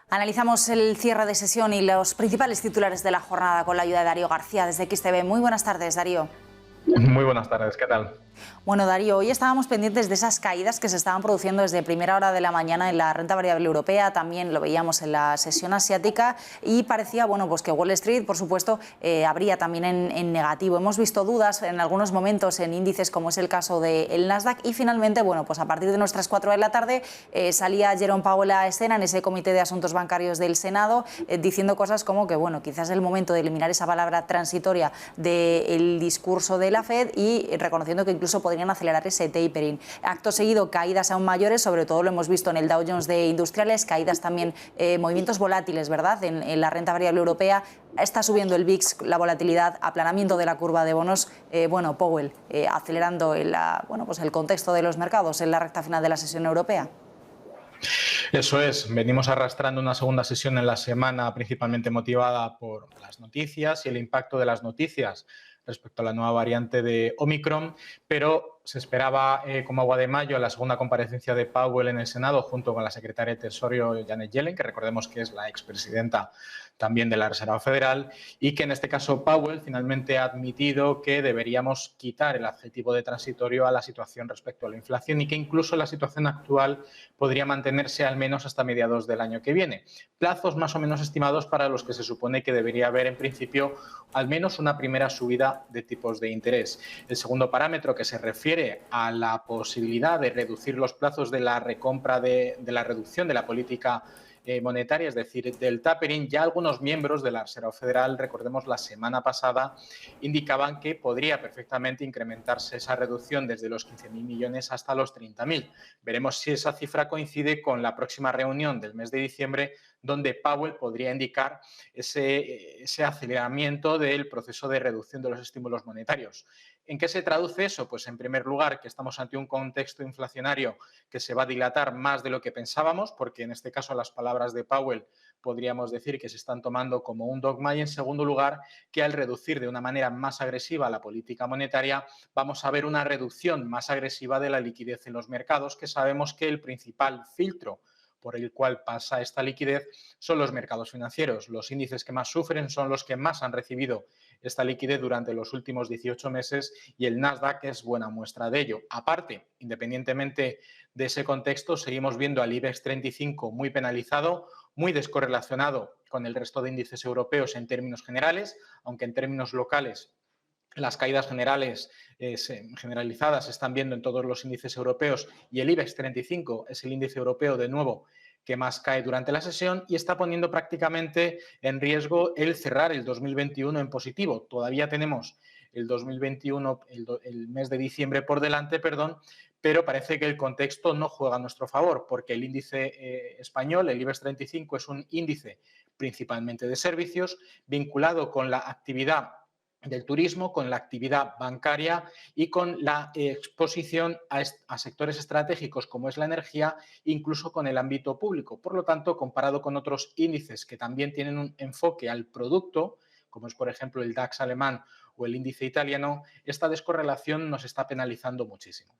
Analizamos el cierre de sesión y los principales titulares de la jornada con la ayuda de Darío García desde XTV. Muy buenas tardes, Darío. Muy buenas tardes, ¿qué tal? Bueno, Darío, hoy estábamos pendientes de esas caídas que se estaban produciendo desde primera hora de la mañana en la renta variable europea, también lo veíamos en la sesión asiática y parecía, bueno, pues que Wall Street, por supuesto, habría también en negativo. Hemos visto dudas en algunos momentos en índices como es el caso del Nasdaq y finalmente, bueno, pues a partir de nuestras 4 de la tarde salía Jerome Powell a escena en ese Comité de Asuntos Bancarios del Senado diciendo cosas como que, bueno, quizás es el momento de eliminar esa palabra transitoria del discurso de la Fed y reconociendo que incluso podrían acelerar ese tapering. Acto seguido, caídas aún mayores, sobre todo lo hemos visto en el Dow Jones de Industriales, caídas también, movimientos volátiles, ¿verdad? En la renta variable europea está subiendo el VIX, la volatilidad, aplanamiento de la curva de bonos, bueno, Powell acelerando pues el contexto de los mercados en la recta final de la sesión europea. Eso es, venimos arrastrando una segunda sesión en la semana principalmente motivada por las noticias y el impacto de las noticias respecto a la nueva variante de Omicron, pero se esperaba como agua de mayo la segunda comparecencia de Powell en el Senado junto con la secretaria de Tesoro Janet Yellen, que recordemos que es la expresidenta también de la Reserva Federal, y que en este caso Powell finalmente ha admitido que deberíamos quitar el adjetivo de transitorio a la situación respecto a la inflación y que incluso la situación actual podría mantenerse al menos hasta mediados del año que viene. Plazos más o menos estimados para los que se supone que debería haber en principio al menos una primera subida de tipos de interés. El segundo parámetro que se refiere a la posibilidad de reducir los plazos de la recompra de la reducción de la política monetaria, es decir, del tapering, ya algunos miembros de la Reserva Federal, recordemos la semana pasada, indicaban que podría perfectamente incrementarse esa reducción desde los 15.000 millones hasta los 30.000. Veremos si esa cifra coincide con la próxima reunión del mes de diciembre, donde Powell podría indicar ese aceleramiento del proceso de reducción de los estímulos monetarios. ¿En qué se traduce eso? Pues en primer lugar que estamos ante un contexto inflacionario que se va a dilatar más de lo que pensábamos, porque en este caso las palabras de Powell podríamos decir que se están tomando como un dogma, y en segundo lugar que al reducir de una manera más agresiva la política monetaria vamos a ver una reducción más agresiva de la liquidez en los mercados, que sabemos que el principal filtro por el cual pasa esta liquidez son los mercados financieros. Los índices que más sufren son los que más han recibido esta liquidez durante los últimos 18 meses y el Nasdaq es buena muestra de ello. Aparte, independientemente de ese contexto, seguimos viendo al IBEX 35 muy penalizado, muy descorrelacionado con el resto de índices europeos en términos generales, aunque en términos locales las caídas generalizadas se están viendo en todos los índices europeos y el IBEX 35 es el índice europeo de nuevo que más cae durante la sesión y está poniendo prácticamente en riesgo el cerrar el 2021 en positivo. Todavía tenemos el 2021, el mes de diciembre por delante, pero parece que el contexto no juega a nuestro favor porque el índice español, el IBEX 35, es un índice principalmente de servicios vinculado con la actividad del turismo, con la actividad bancaria y con la exposición a sectores estratégicos como es la energía, incluso con el ámbito público. Por lo tanto, comparado con otros índices que también tienen un enfoque al producto, como es por ejemplo el DAX alemán o el índice italiano, esta descorrelación nos está penalizando muchísimo.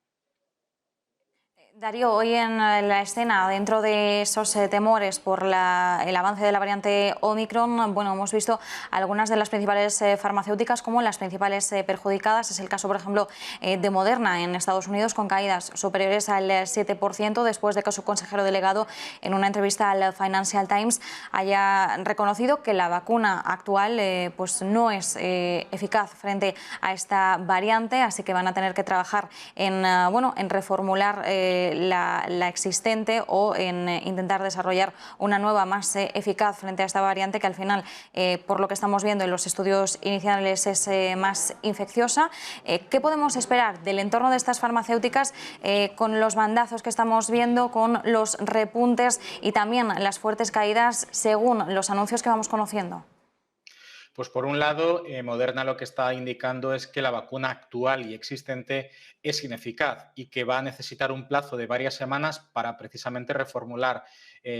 Darío, hoy en la escena, dentro de esos temores por el avance de la variante Omicron, bueno, hemos visto algunas de las principales farmacéuticas como las principales perjudicadas. Es el caso, por ejemplo, de Moderna en Estados Unidos, con caídas superiores al 7%, después de que su consejero delegado, en una entrevista al Financial Times, haya reconocido que la vacuna actual pues no es eficaz frente a esta variante, así que van a tener que trabajar en reformular la existente o en intentar desarrollar una nueva más eficaz frente a esta variante que al final, por lo que estamos viendo en los estudios iniciales, es más infecciosa. ¿Qué podemos esperar del entorno de estas farmacéuticas con los bandazos que estamos viendo, con los repuntes y también las fuertes caídas según los anuncios que vamos conociendo? Pues por un lado, Moderna lo que está indicando es que la vacuna actual y existente es ineficaz y que va a necesitar un plazo de varias semanas para precisamente reformular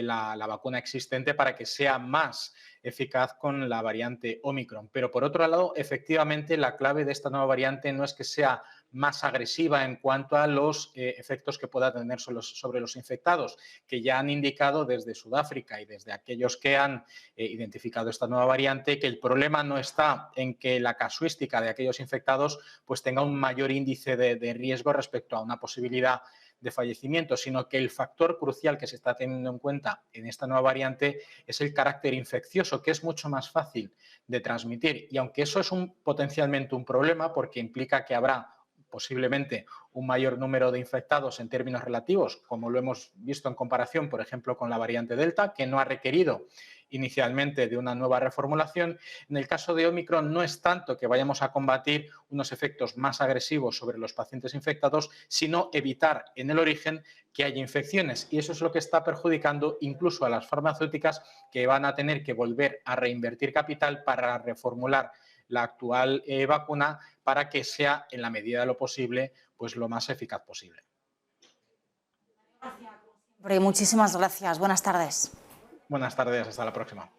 la vacuna existente para que sea más eficaz con la variante Omicron. Pero por otro lado, efectivamente, la clave de esta nueva variante no es que sea más agresiva en cuanto a los efectos que pueda tener sobre los infectados, que ya han indicado desde Sudáfrica y desde aquellos que han identificado esta nueva variante que el problema no está en que la casuística de aquellos infectados pues tenga un mayor índice de riesgo respecto a una posibilidad de fallecimiento, sino que el factor crucial que se está teniendo en cuenta en esta nueva variante es el carácter infeccioso, que es mucho más fácil de transmitir. Y aunque eso es potencialmente un problema, porque implica que habrá posiblemente un mayor número de infectados en términos relativos, como lo hemos visto en comparación, por ejemplo, con la variante Delta, que no ha requerido inicialmente de una nueva reformulación. En el caso de Omicron no es tanto que vayamos a combatir unos efectos más agresivos sobre los pacientes infectados, sino evitar en el origen que haya infecciones. Y eso es lo que está perjudicando incluso a las farmacéuticas, que van a tener que volver a reinvertir capital para reformular la actual vacuna para que sea, en la medida de lo posible, pues lo más eficaz posible. Muchísimas gracias. Buenas tardes. Buenas tardes, hasta la próxima.